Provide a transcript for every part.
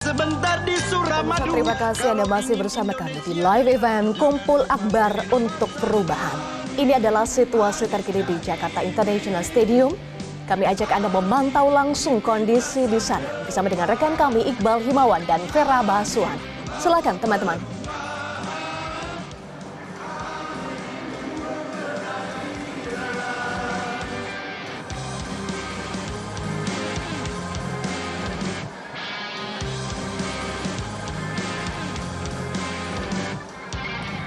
sebentar di Suramadu. Terima kasih Anda masih bersama kami di live event Kumpul Akbar untuk Perubahan. Ini adalah situasi terkini di Jakarta International Stadium. Kami ajak Anda memantau langsung kondisi di sana bersama dengan rekan kami Iqbal Himawan dan Vera Basuhan. Silakan teman-teman.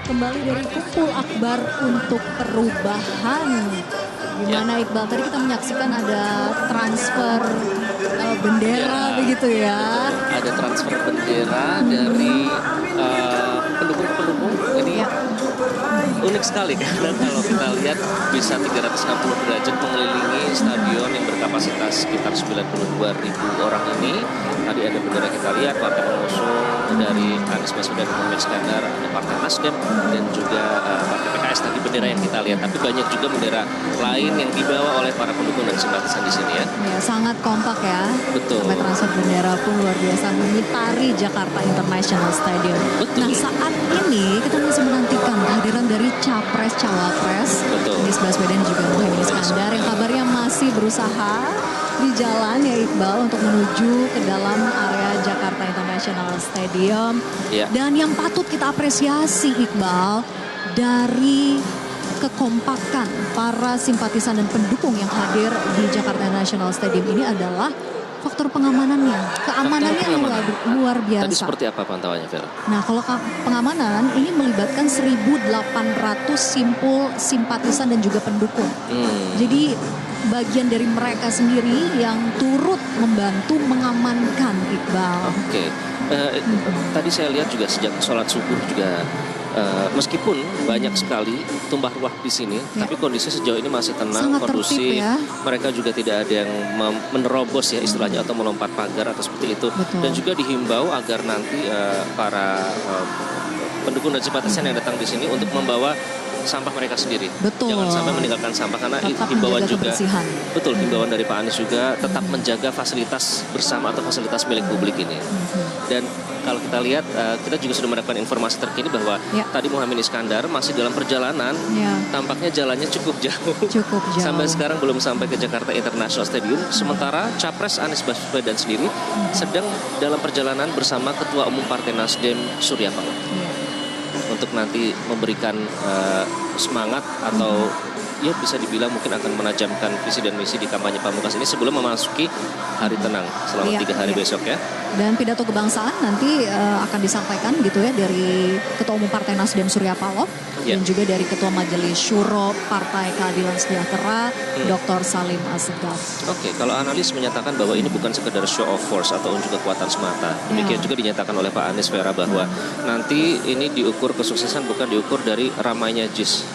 Kembali dari Kumpul Akbar untuk Perubahan, di mana Iqbal tadi kita menyaksikan ada transfer bendera begitu ya. Ada transfer bendera dari pendukung-pendukung. Ini unik sekali karena kalau kita lihat bisa 360 derajat mengelilingi stadion yang berkapasitas sekitar 92.000 orang ini. Tadi ada bendera kita lihat, partai pengusung dari Anies Baswedan dan Muhammad Iskandar, ada Partai Nasdem dan juga Partai PKS tadi bendera yang kita lihat. Tapi banyak juga bendera lain yang dibawa oleh para pendukung dan simpatisan di sini ya. Ya, sangat kompak ya. Betul. Sampai transfer bendera pun luar biasa mengitari Jakarta International Stadium. Betul. Nah, saat ini kita masih menantikan kehadiran dari Capres Cawapres Anies Baswedan juga Muhammad Iskandar yang kabarnya masih berusaha di jalan ya Iqbal untuk menuju ke dalam area Jakarta International Stadium. Dan yang patut kita apresiasi Iqbal dari kekompakan para simpatisan dan pendukung yang hadir di Jakarta International Stadium ini adalah faktor pengamanannya. Keamanannya luar biasa. Tadi seperti apa pantauannya, Vera? Nah, kalau pengamanan ini melibatkan 1.800 simpatisan dan juga pendukung. Jadi bagian dari mereka sendiri yang turut membantu mengamankan Iqbal. Oke. Tadi saya lihat juga sejak sholat subuh juga meskipun banyak sekali tumpah ruah di sini, tapi kondisi sejauh ini masih tenang, kondusif. Mereka juga tidak ada yang menerobos ya istilahnya atau melompat pagar atau seperti itu. Dan juga dihimbau agar nanti para pendukung dan simpatisan yang datang di sini untuk membawa sampah mereka sendiri. Jangan sampai meninggalkan sampah karena himbauan juga. Betul, himbauan dari Pak Anies juga tetap menjaga fasilitas bersama atau fasilitas milik publik ini. Dan kalau kita lihat, kita juga sudah mendapatkan informasi terkini bahwa tadi Muhammad Iskandar masih dalam perjalanan. Tampaknya jalannya cukup jauh. Sampai sekarang belum sampai ke Jakarta International Stadium. Sementara Capres Anies Baswedan sendiri sedang dalam perjalanan bersama Ketua Umum Partai Nasdem Surya Paloh. Untuk nanti memberikan semangat atau ya bisa dibilang mungkin akan menajamkan visi dan misi di kampanye pamungkas ini sebelum memasuki hari tenang selama 3 hari besok ya. Dan pidato kebangsaan nanti akan disampaikan gitu ya dari Ketua Umum Partai Nasdem Surya Paloh dan juga dari Ketua Majelis Syuro Partai Keadilan Sejahtera Dr. Salim Asegaf. Oke, kalau analis menyatakan bahwa ini bukan sekedar show of force atau unjuk kekuatan semata. Demikian juga dinyatakan oleh Pak Anies Vera bahwa nanti ini diukur kesuksesan bukan diukur dari ramainya JIS.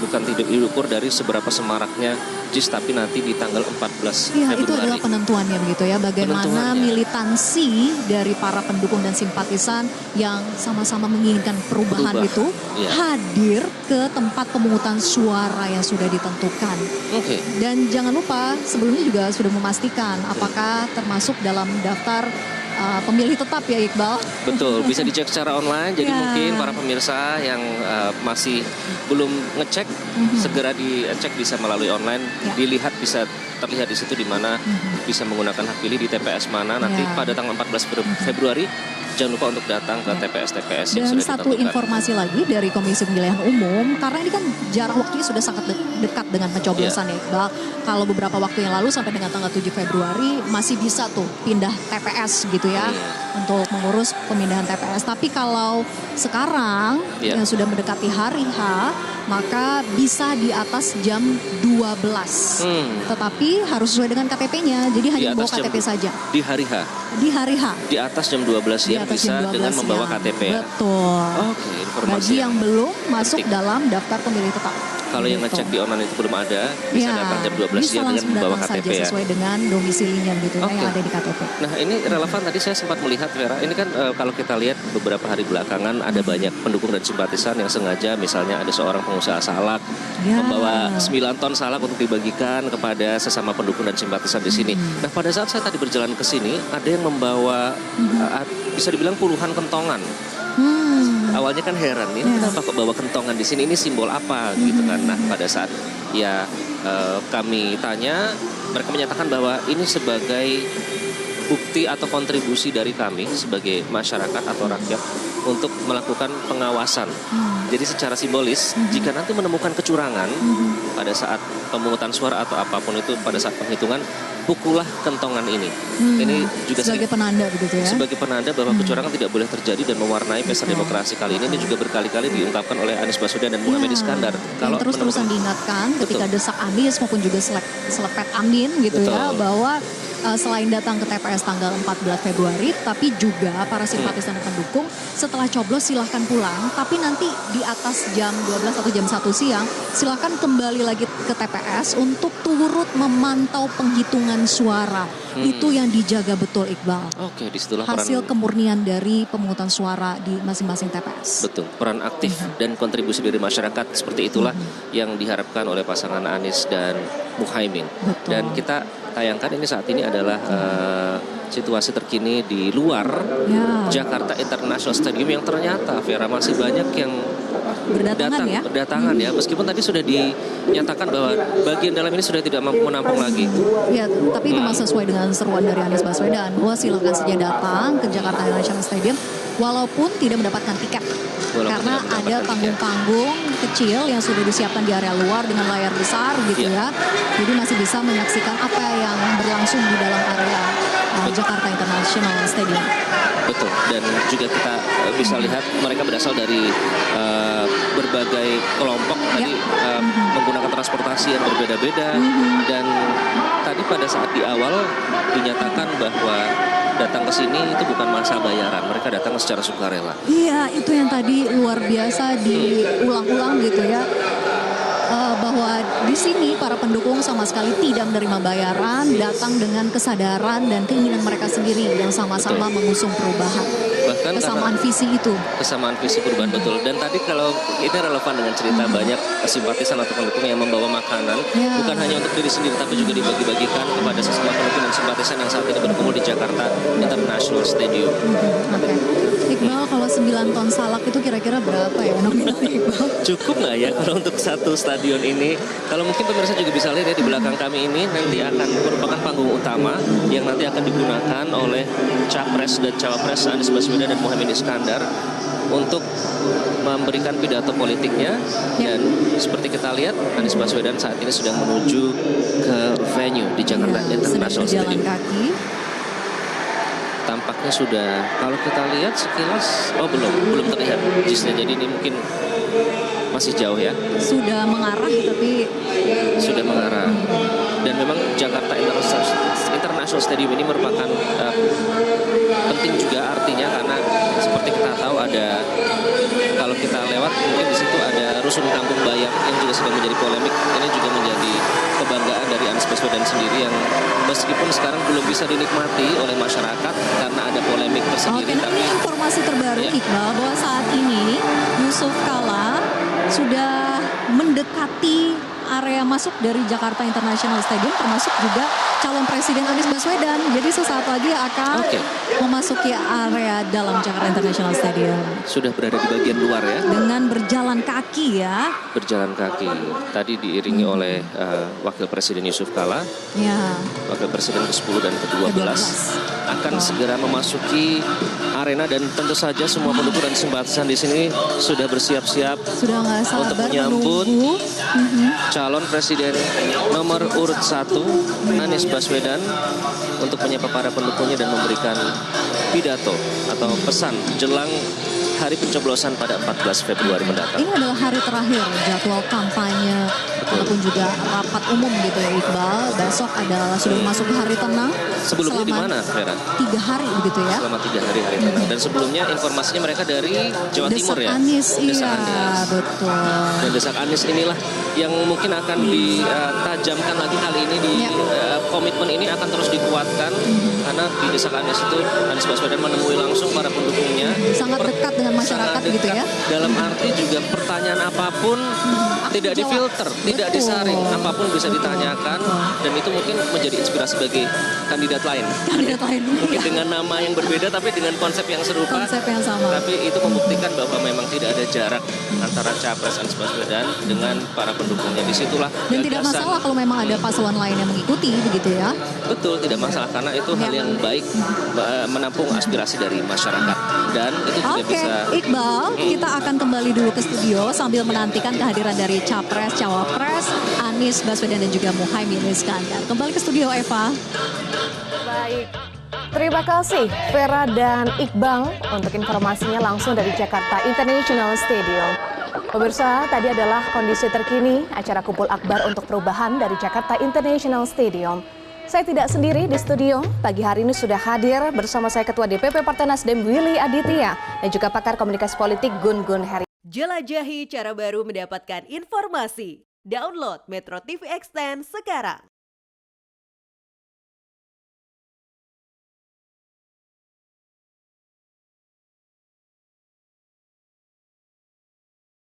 Bukan tidak diukur dari seberapa semaraknya JIS, tapi nanti di tanggal 14 Februari. Itu adalah penentuannya begitu ya, bagaimana militansi dari para pendukung dan simpatisan yang sama-sama menginginkan perubahan itu hadir ke tempat pemungutan suara yang sudah ditentukan. Dan jangan lupa sebelumnya juga sudah memastikan apakah termasuk dalam daftar pemilih tetap ya Iqbal. Betul, bisa dicek secara online. Jadi mungkin para pemirsa yang masih belum ngecek segera dicek bisa melalui online. Dilihat bisa terlihat di situ di mana bisa menggunakan hak pilih di TPS mana nanti pada tanggal 14 Februari. Jangan lupa untuk datang ke TPS-TPS yang sudah ditentukan. Dan satu informasi lagi dari Komisi Pemilihan Umum, karena ini kan jarak waktunya sudah sangat dekat dengan pencoblosan ya Iqbal. Kalau beberapa waktu yang lalu sampai dengan tanggal 7 Februari masih bisa tuh pindah TPS gitu ya untuk mengurus pemindahan TPS. Tapi kalau sekarang yang sudah mendekati hari H, maka bisa di atas jam 12. Tetapi harus sesuai dengan KTP-nya, jadi hanya membawa KTP saja. Di hari H? Di hari H. Di atas jam 12 siang bisa dengan membawa KTP ya? Betul. Oke, informasi bagi yang belum masuk dalam daftar pemilih tetap. Kalau yang ngecek di online itu belum ada, bisa datang jam 12 siang dengan membawa KTP ya. Sesuai dengan domisilinya gitu yang ada di KTP. Nah ini relevan, tadi saya sempat melihat Vera, ini kan kalau kita lihat beberapa hari belakangan ada banyak pendukung dan simpatisan yang sengaja, misalnya ada seorang pengusaha salak membawa 9 ton salak untuk dibagikan kepada sesama pendukung dan simpatisan di sini. Nah pada saat saya tadi berjalan ke sini, ada yang membawa bisa dibilang puluhan kentongan. Awalnya kan heran, ini kenapa kok bawa kentongan di sini, ini simbol apa gitu kan. Nah pada saat kami tanya, mereka menyatakan bahwa ini sebagai bukti atau kontribusi dari kami sebagai masyarakat atau rakyat untuk melakukan pengawasan. Jadi secara simbolis, jika nanti menemukan kecurangan pada saat pemungutan suara atau apapun itu pada saat penghitungan, pukullah kentongan ini. Ini juga sebagai penanda begitu ya. Sebagai penanda bahwa kecurangan tidak boleh terjadi dan mewarnai pesta demokrasi kali ini. Ini juga berkali-kali diungkapkan oleh Anies Baswedan dan Muhammad Iskandar. Kalau terus-terusan diingatkan ketika desak Anies maupun juga selepet Amin gitu ya, bahwa selain datang ke TPS tanggal 14 Februari, tapi juga para simpatisan dan pendukung setelah coblos silahkan pulang, tapi nanti di atas jam 12 atau jam 1 siang silahkan kembali lagi ke TPS untuk turut memantau penghitungan suara. Itu yang dijaga betul, Iqbal. Oke, disitulah hasil kemurnian dari pemungutan suara di masing-masing TPS. Betul, peran aktif dan kontribusi dari masyarakat seperti itulah yang diharapkan oleh pasangan Anies dan Muhaimin. Dan kita tayangkan ini saat ini adalah situasi terkini di luar Jakarta International Stadium yang ternyata Vera masih banyak yang berdatangan ya. Meskipun tadi sudah dinyatakan bahwa bagian dalam ini sudah tidak mampu menampung lagi. Ya, tapi memang sesuai dengan seruan dari Anies Baswedan, bahwa silakan saja datang ke Jakarta International Stadium walaupun tidak mendapatkan tiket. Karena ada panggung-panggung kecil yang sudah disiapkan di area luar dengan layar besar gitu ya. Jadi masih bisa menyaksikan apa yang berlangsung di dalam area Jakarta International Stadium. Betul, dan juga kita bisa lihat mereka berasal dari berbagai kelompok tadi menggunakan transportasi yang berbeda-beda. Dan tadi pada saat di awal dinyatakan bahwa datang ke sini itu bukan masa bayaran, mereka datang secara sukarela. Iya, itu yang tadi luar biasa diulang-ulang gitu ya. Bahwa di sini para pendukung sama sekali tidak menerima bayaran, datang dengan kesadaran dan keinginan mereka sendiri yang sama-sama mengusung perubahan. Bahkan kesamaan visi itu. Kesamaan visi perubahan, betul. Dan tadi kalau ini relevan dengan cerita banyak simpatisan atau pendukung yang membawa makanan, bukan hanya untuk diri sendiri tapi juga dibagi-bagikan kepada sesama pendukung dan simpatisan yang saat ini berkumpul di Jakarta International Stadium. Iqbal, kalau 9 ton salak itu kira-kira berapa ya nominal Iqbal? Cukup nggak ya kalau untuk satu stadion ini? Kalau mungkin pemirsa juga bisa lihat ya di belakang kami ini nanti akan merupakan panggung utama yang nanti akan digunakan oleh Capres dan Cawapres Anies Baswedan dan Muhammad Iskandar untuk memberikan pidato politiknya. Dan seperti kita lihat Anies Baswedan saat ini sudah menuju ke venue di Jakarta International Stadium. Tampaknya sudah, kalau kita lihat sekilas, belum terlihat jisnya, jadi ini mungkin masih jauh ya. Sudah mengarah tapi sudah mengarah. Dan memang Jakarta International Stadium ini merupakan penting juga artinya, karena seperti kita tahu ada, kalau kita lewat mungkin di situ ada rusun Kampung Bayam yang juga sedang menjadi polemik. Ini juga menjadi kebanggaan dari Anies Baswedan sendiri yang meskipun sekarang belum bisa dinikmati oleh masyarakat karena ada polemik tersendiri. Tapi informasi terbaru Iqbal bahwa saat ini Yusuf Kala sudah mendekati area masuk dari Jakarta International Stadium, termasuk juga calon presiden Anies Baswedan. Jadi sesaat lagi akan memasuki area dalam Jakarta International Stadium. Sudah berada di bagian luar ya. Dengan berjalan kaki ya. Berjalan kaki. Tadi diiringi oleh Wakil Presiden Yusuf Kala. Ya. Wakil Presiden ke-10 dan ke-12 akan segera memasuki arena, dan tentu saja semua pendukung dan simpatisan di sini sudah bersiap-siap untuk menyambut calon presiden nomor urut 1 Anies Baswedan untuk menyapa para pendukungnya dan memberikan pidato atau pesan jelang hari pencoblosan pada 14 Februari mendatang. Ini adalah hari terakhir jadwal kampanye ataupun juga rapat umum gitu ya Iqbal. Besok adalah sudah masuk ke hari tenang. Sebelumnya di mana, Vera? 3 hari begitu ya. Selama 3 hari tenang. Dan sebelumnya informasinya mereka dari Jawa Timur ya. Anies, Desak iya, Anies. betul. Dan desak Anies inilah yang mungkin akan ditajamkan lagi kali ini di komitmen ini akan terus dikuatkan karena di desak Anies itu Anies Baswedan menemui langsung para pendukungnya. Sangat dekat dengan masyarakat Sangat gitu dekat. ya. Dalam arti juga pertanyaan apapun tidak difilter, tidak Betul. disaring, apapun bisa ditanyakan dan itu mungkin menjadi inspirasi bagi kandidat lain. Kandidat lain. Mungkin Iya. dengan nama yang berbeda tapi dengan konsep yang serupa. Konsep yang sama. Tapi itu membuktikan bahwa memang tidak ada jarak antara capres Anies Baswedan dengan para pendukungnya. Disitulah Dan tidak gagasan. masalah kalau memang ada paslon lain yang mengikuti begitu ya. Betul, tidak masalah karena itu hal yang baik menampung aspirasi dari masyarakat dan itu juga Oke, bisa. Iqbal, kita akan kembali dulu ke studio sambil menantikan kehadiran dari Capres, Cawapres, Anies Baswedan dan juga Muhaimin Iskandar. Kembali ke studio Eva. Baik, terima kasih Vera dan Iqbal untuk informasinya langsung dari Jakarta International Stadium. Pemirsa, tadi adalah kondisi terkini acara Kumpul Akbar untuk Perubahan dari Jakarta International Stadium. Saya tidak sendiri di studio, pagi hari ini sudah hadir bersama saya Ketua DPP Partai Nasdem Willy Aditya dan juga pakar komunikasi politik Gun Gun Heri. Jelajahi cara baru mendapatkan informasi. Download Metro TV Extend sekarang.